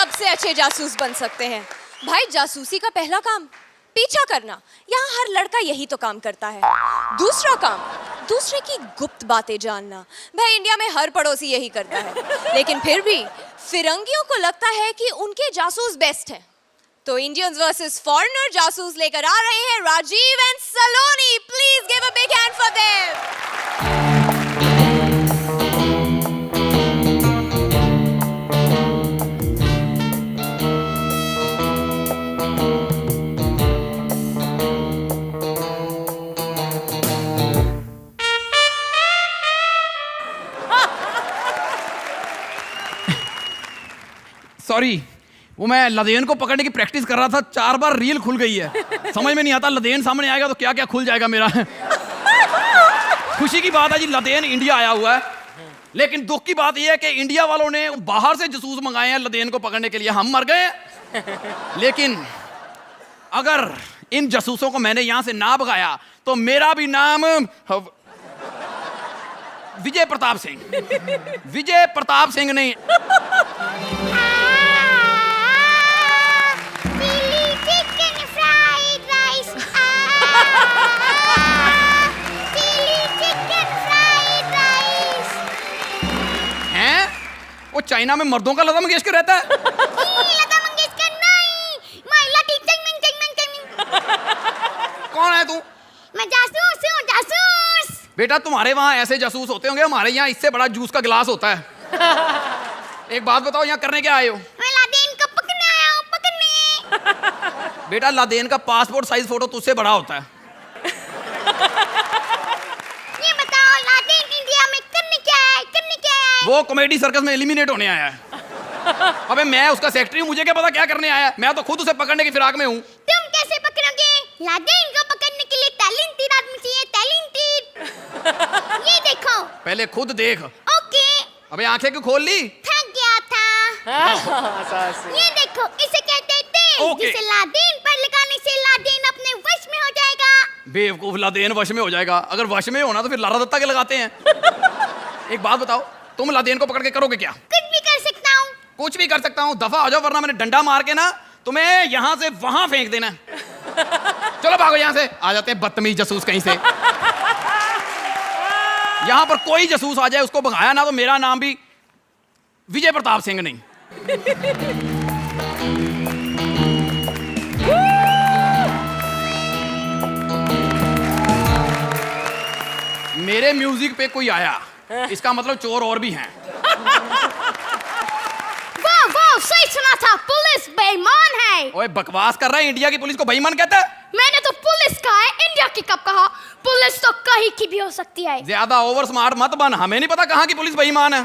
सबसे अच्छे जासूस बन सकते हैं। भाई जासूसी का पहला काम पीछा करना, यहाँ हर लड़का यही तो काम करता है। दूसरा काम दूसरे की गुप्त बातें जानना, भाई इंडिया में हर पड़ोसी यही करता है। लेकिन फिर भी फिरंगियों को लगता है कि उनके जासूस बेस्ट हैं। तो इंडियंस वर्सेस फॉरेनर जासूस लेकर आ रहे हैं Rajiv and Saloni. Please give a big hand for them. Sorry, वो मैं लदेन को पकड़ने की प्रैक्टिस कर रहा था, 4 बार रील खुल गई है। समझ में नहीं आता लदेन सामने आएगा तो क्या क्या खुल जाएगा मेरा। खुशी की बात है जी, लदेन इंडिया आया हुआ है, लेकिन दुख की बात यह है कि इंडिया वालों ने बाहर से जासूस मंगाए हैं लदेन को पकड़ने के लिए। हम मर गए, लेकिन अगर इन जासूसों को मैंने यहां से ना भगाया तो मेरा भी नाम विजय प्रताप सिंह नहीं। वो चाइना में मर्दों का लता मंगेशकर रहता है। लता मंगेशकर नहीं, महिला की कौन है तू? मैं जासूस हूँ, जासूस। बेटा तुम्हारे वहां ऐसे जासूस होते होंगे, हमारे यहाँ इससे बड़ा जूस का गिलास होता है। एक बात बताओ, यहाँ करने क्या आए हो? मैं लादेन को पकड़ने आया हूँ, पकड़ने। बेटा लादेन का पासपोर्ट साइज फोटो तुझसे बड़ा होता है। ये बताओ लादेन इंडिया में करने क्या है, करने क्या है? वो कॉमेडी सर्कस में एलिमिनेट होने आया है। अबे मैं उसका सेक्रेटरी हूँ, मुझे क्या पता क्या करने आया है। मैं तो खुद उसे पकड़ने की फिराक में हूँ। तुम कैसे पकड़ोगे? लादेन को पकड़ने के लिए टैलेंटेड आदमी चाहिए, टैलेंटेड। ये देखो। पहले खुद देख। ओके। अबे आंखें क्यों खोल ली? थक गया था। ये देखो, इसे कहते हैं तेल, जिसे लादेन पर लगाने से लादेन अपने वश में हो जाएगा। बेवकूफ, लादेन वश में हो जाएगा? अगर वश में होना तो फिर लारा दत्ता के लगाते हैं। एक बात बताओ, तुम लादेन को पकड़ के करोगे क्या? कुछ भी कर सकता हूँ। कुछ भी कर सकता हूँ? दफा हो जाओ, वरना मैंने डंडा मार के ना तुम्हें यहाँ से वहां फेंक देना। चलो भागो यहाँ से। आ जाते हैं बदतमीज जासूस कहीं से। यहाँ पर कोई जासूस आ जाए, उसको भगाया ना तो मेरा नाम भी विजय प्रताप सिंह नहीं। मेरे म्यूजिक पे कोई आया, इसका मतलब चोर और भी हैं। वाह, सही सुना था, पुलिस बेईमान है। ओए बकवास कर रहा है, इंडिया की पुलिस को बेईमान कहता है? मैंने तो पुलिस कहा है, इंडिया की कब कहा? पुलिस तो कहीं की भी हो सकती है। ज्यादा ओवर स्मार्ट मत बन, हमें नहीं पता कहाँ की पुलिस बेईमान है।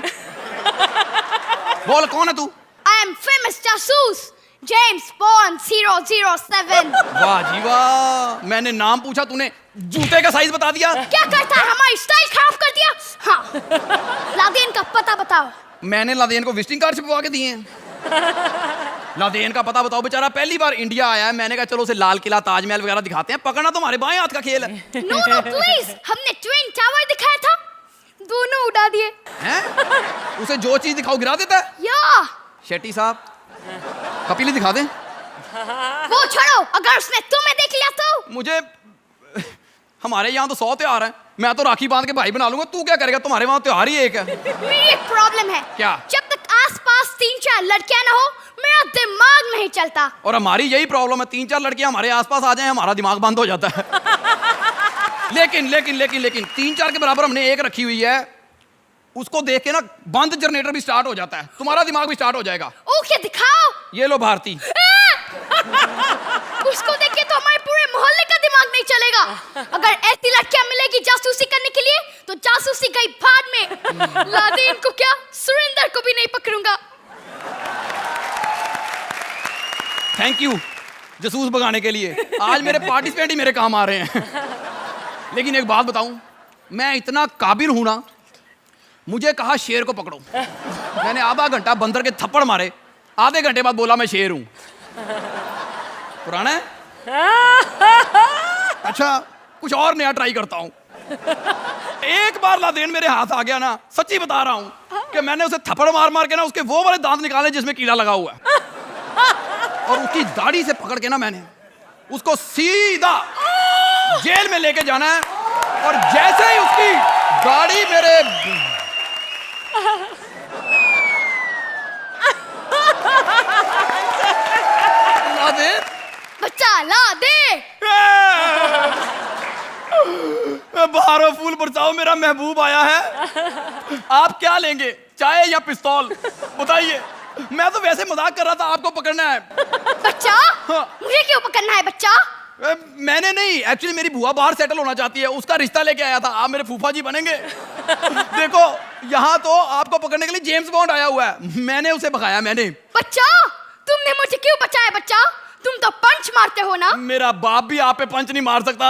बोल कौन है तू? I am famous जासूस, जेम्स बॉन्ड 007। वाह जी वाह, मैंने नाम पूछा, तूने जूते का साइज बता दिया। क्या करता है, हमारी स्टाइल खराब कर दिया। हाँ, लादेन का पता बताओ। मैंने लादेन को विजिटिंग कार्ड छपवा के दिए हैं। लादेन का पता बताओ, बेचारा पहली बार इंडिया आया है। मैंने कहा चलो उसे लाल किला, ताजमहल वगैरह दिखाते हैं। पकड़ना तो हमारे बाएं हाथ का खेल है। नो प्लीज, हमने ट्विन टावर दिखाया था, दोनों उड़ा दिए। हैं? उसे जो चीज दिखाओ गिरा देता है। या शेट्टी साहब, कपिली दिखा दें। वो छोड़ो, अगर उसने तुम्हें देख लिया तो? मुझे, हमारे यहाँ तो 100 त्योहार हैं, मैं तो राखी बांध के भाई बना लूंगा। तू क्या करेगा? तुम्हारे वहाँ त्योहार ही एक है। मेरी एक प्रॉब्लम है। क्या? जब तक आसपास 3-4 लड़कियां ना हो, मेरा दिमाग नहीं चलता। और हमारी यही प्रॉब्लम है, 3-4 लड़कियां हमारे आसपास आ जाएं, हमारा दिमाग बंद हो जाता है। लेकिन 3-4 के बराबर हमने एक रखी हुई है, उसको देख के ना बंद जनरेटर भी स्टार्ट हो जाता है, तुम्हारा दिमाग भी स्टार्ट हो जाएगा। ओके दिखाओ। ये लो भारती। उसको देख के तो हमारे पूरे मोहल्ले का दिमाग नहीं चलेगा। अगर ऐसी लड़कियां मिलेगी जासूसी करने के लिए तो जासूसी गई भाड़ में। लादेन को क्या, सुरेंद्र को भी नहीं पकड़ूंगा। थैंक यू जासूस भगाने के लिए। आज मेरे पार्टिसिपेंट ही मेरे काम आ रहे हैं। लेकिन एक बात बताऊं, मैं इतना काबिल हूं ना, मुझे कहा शेर को पकड़ो, मैंने आधा घंटा बंदर के थप्पड़ मारे, आधे घंटे बाद बोला मैं शेर हूं। पुराना है? अच्छा कुछ और नया ट्राई करता हूं। एक बार लादेन मेरे हाथ आ गया ना, सच्ची बता रहा हूं कि मैंने उसे थप्पड़ मार मार के ना उसके वो वाले दांत निकाले जिसमें कीड़ा लगा हुआ है। और उसकी दाढ़ी से पकड़ के ना मैंने उसको सीधा जेल में लेके जाना है, और जैसे ही उसकी गाड़ी मेरे लादेन, बच्चा ला दे। बहारो फूल बरसाओ, मेरा महबूब आया है। आप क्या लेंगे, चाय या पिस्तौल? बताइए। मैं तो वैसे मजाक कर रहा था, आपको पकड़ना है। बच्चा हाँ। मुझे क्यों पकड़ना है बच्चा? मैंने नहीं, एक्चुअली मेरी बुआ बाहर सेटल होना चाहती है, उसका रिश्ता लेके आया था। आप मेरे फूफा जी बनेंगे। देखो यहाँ तो आपको पकड़ने के लिए जेम्स बॉन्ड आया हुआ है, मैंने उसे भगाया। मैंने। बच्चा तुमने मुझे क्यों बचाया बच्चा? तुम तो पंच मारते हो ना। मेरा बाप भी आप पे पंच नहीं मार सकता।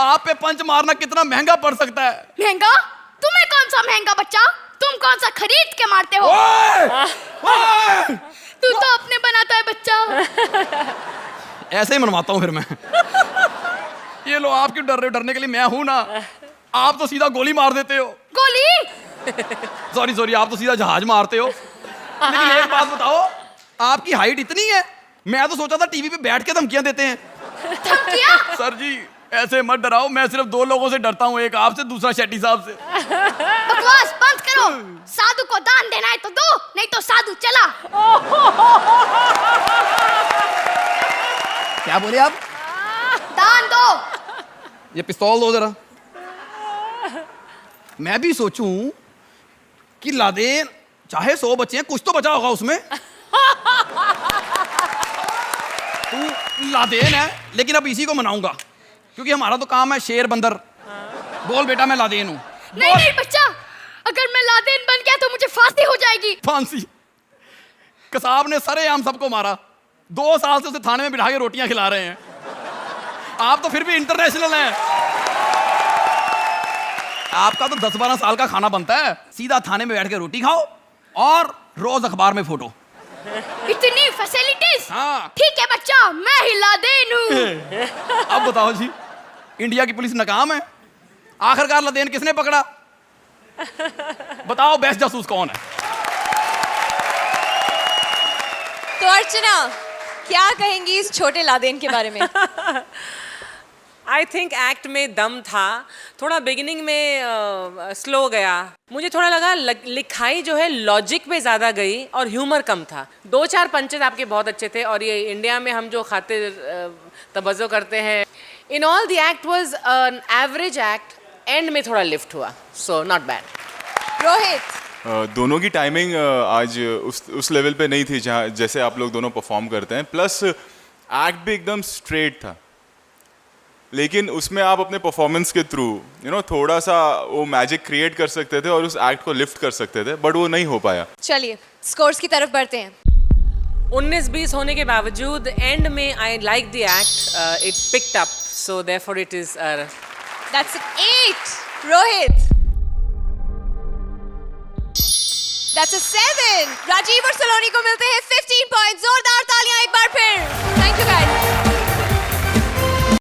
आप पे पंच मारना कितना महंगा पड़ सकता है। महंगा? तुम्हें कौन सा महंगा बच्चा? तुम कौन सा खरीद के मारते हो? ओए! ओए! तू तो अपने बनाता है बच्चा। ऐसे ही मनवाता हूँ फिर मैं। ये लो, आप क्यों डर रहे हो? डरने के लिए मैं हूं ना। आप तो सीधा गोली मार देते हो। गोली? सॉरी, आप तो सीधा जहाज मारते हो। लेकिन एक बात बताओ, आपकी हाइट इतनी है, मैं तो सोचा था टीवी पे बैठ के धमकियां देते हैं। धमकियां? सर जी ऐसे मत डराओ, मैं सिर्फ दो लोगों से डरता हूँ, एक आपसे, दूसरा शेट्टी साहब से। बकवास बंद करो। साधु को दान देना है तो दो, नहीं तो साधु चला। क्या बोले आप? दान दो। ये पिस्तौल दो जरा। मैं भी सोचूं कि लादेन, चाहे 100 बच्चे हैं, कुछ तो बचा होगा उसमें। तू लादेन है, लेकिन अब इसी को मनाऊंगा, क्योंकि हमारा तो काम है शेर बंदर। बोल बेटा, मैं लादेन हूं। नहीं नहीं बच्चा, अगर मैं लादेन बन गया तो मुझे फांसी हो जाएगी। फांसी? कसाब ने सरेआम सबको मारा, 2 साल से उसे थाने में बिठा के रोटियां खिला रहे हैं। आप तो फिर भी इंटरनेशनल हैं। आपका तो 10-12 साल का खाना बनता है, सीधा थाने में बैठ के रोटी खाओ और रोज अखबार में फोटो। इतनी फैसिलिटीज? हाँ। ठीक है बच्चा, मैं ही लादेन हूँ। अब बताओ जी, इंडिया की पुलिस नाकाम है, आखिरकार लादेन किसने पकड़ा? बताओ बेस्ट जासूस कौन है? तो अर्चना, क्या कहेंगी इस छोटे लादेन के बारे में? आई थिंक एक्ट में दम था, थोड़ा बिगिनिंग में स्लो गया। मुझे थोड़ा लगा लिखाई जो है लॉजिक पे ज़्यादा गई और ह्यूमर कम था। 2-4 पंचेज आपके बहुत अच्छे थे, और ये इंडिया में हम जो खाते तवज्जो करते हैं। In all the act was an average act, and में थोड़ा लिफ्ट हुआ, सो नॉट बैड। रोहित, दोनों की टाइमिंग आज उस लेवल पे नहीं थी जहाँ जैसे आप लोग दोनों परफॉर्म करते हैं, प्लस एक्ट भी एकदम स्ट्रेट था, लेकिन उसमें आप अपने परफॉर्मेंस के थ्रू थोड़ा सा वो मैजिक क्रिएट कर सकते थे और उस एक्ट को लिफ्ट कर सकते थे, बट वो नहीं हो पाया। चलिए स्कोर्स की तरफ बढ़ते हैं। 19-20 होने के बावजूद एंड में I like the act, it picked up, so therefore it is That's 8. Rohit. That's a 7. Rajiv और सलोनी को मिलते हैं 15 पॉइंट। जोरदार तालियां एक बार फिर। Thank you guys.